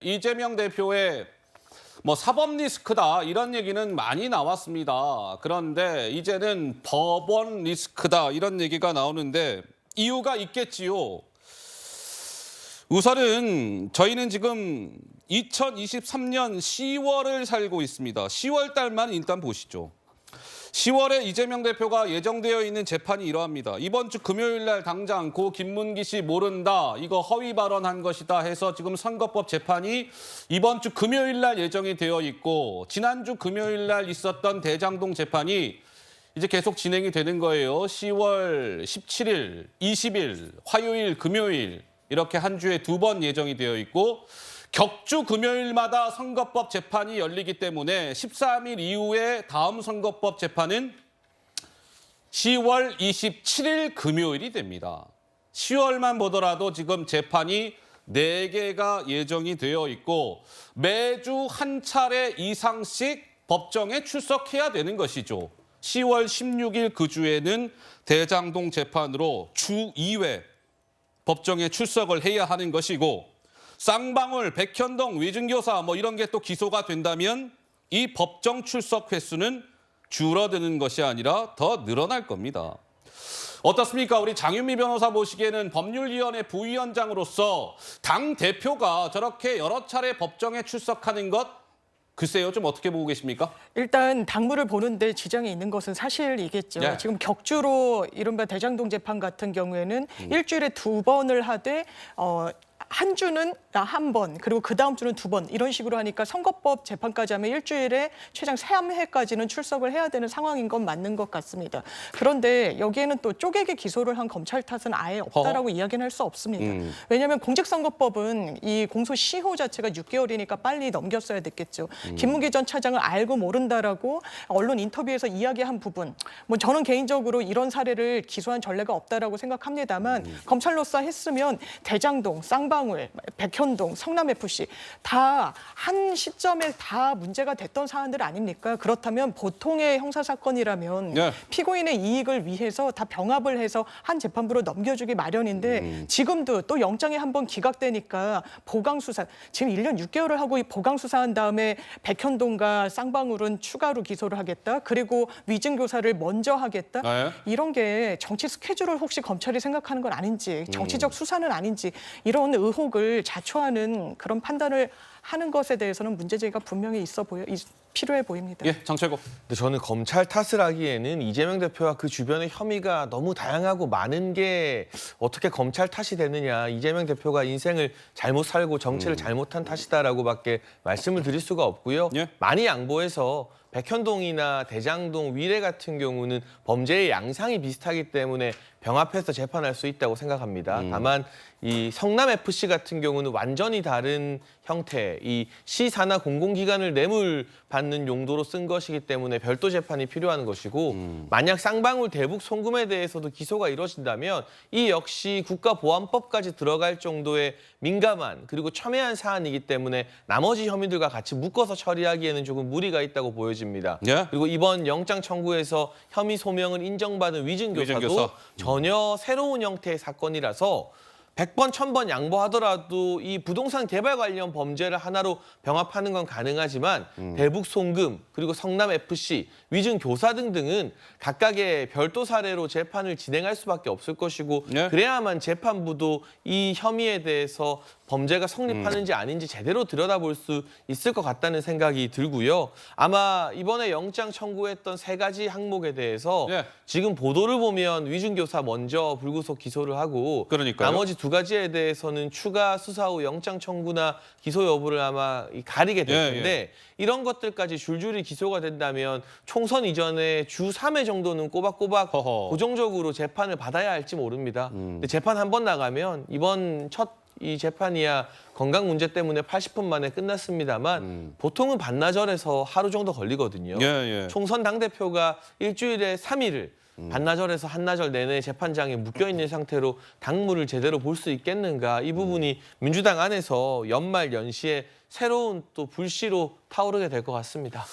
이재명 대표의 사법 리스크다 이런 얘기는 많이 나왔습니다. 그런데 이제는 법원 리스크다 이런 얘기가 나오는데 이유가 있겠지요. 우선은 저희는 지금 2023년 10월을 살고 있습니다. 10월 달만 일단 보시죠. 10월에 이재명 대표가 예정되어 있는 재판이 이러합니다. 이번 주 금요일 날 당장 고 김문기 씨 모른다, 이거 허위 발언한 것이다 해서 지금 선거법 재판이 이번 주 금요일 날 예정이 되어 있고, 지난주 금요일 날 있었던 대장동 재판이 이제 계속 진행이 되는 거예요. 10월 17일, 20일, 화요일, 금요일 이렇게 한 주에 2번 예정이 되어 있고, 격주 금요일마다 선거법 재판이 열리기 때문에 13일 이후에 다음 선거법 재판은 10월 27일 금요일이 됩니다. 10월만 보더라도 지금 재판이 4개가 예정이 되어 있고 매주 한 차례 이상씩 법정에 출석해야 되는 것이죠. 10월 16일 그 주에는 대장동 재판으로 주 2회 법정에 출석을 해야 하는 것이고, 쌍방울, 백현동, 위증교사 이런 게 또 기소가 된다면 이 법정 출석 횟수는 줄어드는 것이 아니라 더 늘어날 겁니다. 어떻습니까? 우리 장윤미 변호사 보시기에는 법률위원회 부위원장으로서 당 대표가 저렇게 여러 차례 법정에 출석하는 것, 글쎄요, 좀 어떻게 보고 계십니까? 일단 당무를 보는데 지장이 있는 것은 사실이겠죠. 네. 지금 격주로 이른바 대장동 재판 같은 경우에는 일주일에 2번을 하되 한 주는 한 번, 그리고 그 다음 주는 2번 이런 식으로 하니까 선거법 재판까지 하면 일주일에 최장 3회까지는 출석을 해야 되는 상황인 건 맞는 것 같습니다. 그런데 여기에는 또 쪼개게 기소를 한 검찰 탓은 아예 없다라고 이야기는 할 수 없습니다. 왜냐하면 공직선거법은 이 공소시효 자체가 6개월이니까 빨리 넘겼어야 됐겠죠. 김문기 전 차장을 알고 모른다라고 언론 인터뷰에서 이야기한 부분, 저는 개인적으로 이런 사례를 기소한 전례가 없다라고 생각합니다만 검찰로서 했으면 대장동, 쌍방울, 백현동, 성남FC 다 한 시점에 다 문제가 됐던 사안들 아닙니까? 그렇다면 보통의 형사사건이라면 네. 피고인의 이익을 위해서 다 병합을 해서 한 재판부로 넘겨주기 마련인데 지금도 또 영장이 한번 기각되니까 보강수사, 지금 1년 6개월을 하고 이 보강수사한 다음에 백현동과 쌍방울은 추가로 기소를 하겠다. 그리고 위증교사를 먼저 하겠다. 네. 이런 게 정치 스케줄을 혹시 검찰이 생각하는 건 아닌지, 정치적 수사는 아닌지 이런 의혹을 자초하는 그런 판단을 하는 것에 대해서는 문제제기가 분명히 필요해 보입니다. 예, 장철국. 근데 저는 검찰 탓을 하기에는 이재명 대표와 그 주변의 혐의가 너무 다양하고 많은 게 어떻게 검찰 탓이 되느냐, 이재명 대표가 인생을 잘못 살고 정치를 잘못한 탓이다라고밖에 말씀을 드릴 수가 없고요. 예. 많이 양보해서 백현동이나 대장동, 위례 같은 경우는 범죄의 양상이 비슷하기 때문에 병합해서 재판할 수 있다고 생각합니다. 다만 이 성남FC 같은 경우는 완전히 다른 형태, 이 시사나 공공기관을 뇌물 받는 용도로 쓴 것이기 때문에 별도 재판이 필요한 것이고, 만약 쌍방울 대북 송금에 대해서도 기소가 이루어진다면 이 역시 국가보안법까지 들어갈 정도의 민감한 그리고 첨예한 사안이기 때문에 나머지 혐의들과 같이 묶어서 처리하기에는 조금 무리가 있다고 보여집니다. 예. 그리고 이번 영장 청구에서 혐의 소명을 인정받은 위증교사도 위증교사. 전혀 새로운 형태의 사건이라서 100번, 1000번 양보하더라도 이 부동산 개발 관련 범죄를 하나로 병합하는 건 가능하지만 대북 송금, 그리고 성남FC, 위증교사 등등은 각각의 별도 사례로 재판을 진행할 수밖에 없을 것이고, 네. 그래야만 재판부도 이 혐의에 대해서 범죄가 성립하는지 아닌지 제대로 들여다볼 수 있을 것 같다는 생각이 들고요. 아마 이번에 영장 청구했던 3가지 항목에 대해서 네. 지금 보도를 보면 위증교사 먼저 불구속 기소를 하고, 그러니까요. 나머지 2가지에 대해서는 추가 수사 후 영장 청구나 기소 여부를 아마 가리게 될 텐데, 예. 이런 것들까지 줄줄이 기소가 된다면 총선 이전에 주 3회 정도는 꼬박꼬박 허허. 고정적으로 재판을 받아야 할지 모릅니다. 근데 재판 한 번 나가면 이번 첫 이 재판이야 건강 문제 때문에 80분 만에 끝났습니다만 보통은 반나절에서 하루 정도 걸리거든요. 예, 예. 총선 당대표가 일주일에 3일을 반나절에서 한나절 내내 재판장에 묶여있는 상태로 당무를 제대로 볼 수 있겠는가, 이 부분이 민주당 안에서 연말 연시에 새로운 또 불씨로 타오르게 될 것 같습니다.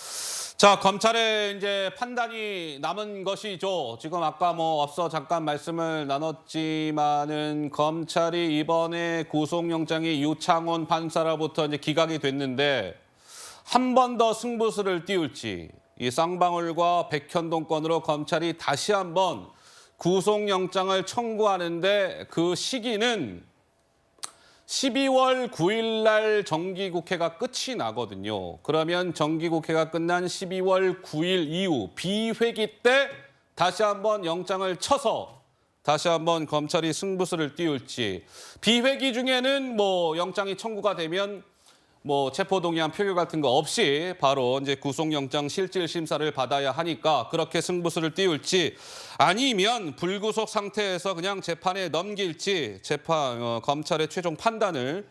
자, 검찰의 이제 판단이 남은 것이죠. 지금 아까 뭐 앞서 잠깐 말씀을 나눴지만은 검찰이 이번에 구속영장이 유창훈 판사로부터 이제 기각이 됐는데 한 번 더 승부수를 띄울지 이 쌍방울과 백현동 건으로 검찰이 다시 한번 구속영장을 청구하는데 그 시기는 12월 9일 날 정기국회가 끝이 나거든요. 그러면 정기국회가 끝난 12월 9일 이후 비회기 때 다시 한번 영장을 쳐서 다시 한번 검찰이 승부수를 띄울지, 비회기 중에는 뭐 영장이 청구가 되면 뭐 체포동의안 표결 같은 거 없이 바로 이제 구속영장 실질 심사를 받아야 하니까 그렇게 승부수를 띄울지, 아니면 불구속 상태에서 그냥 재판에 넘길지 검찰의 최종 판단을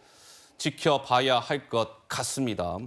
지켜봐야 할 것 같습니다.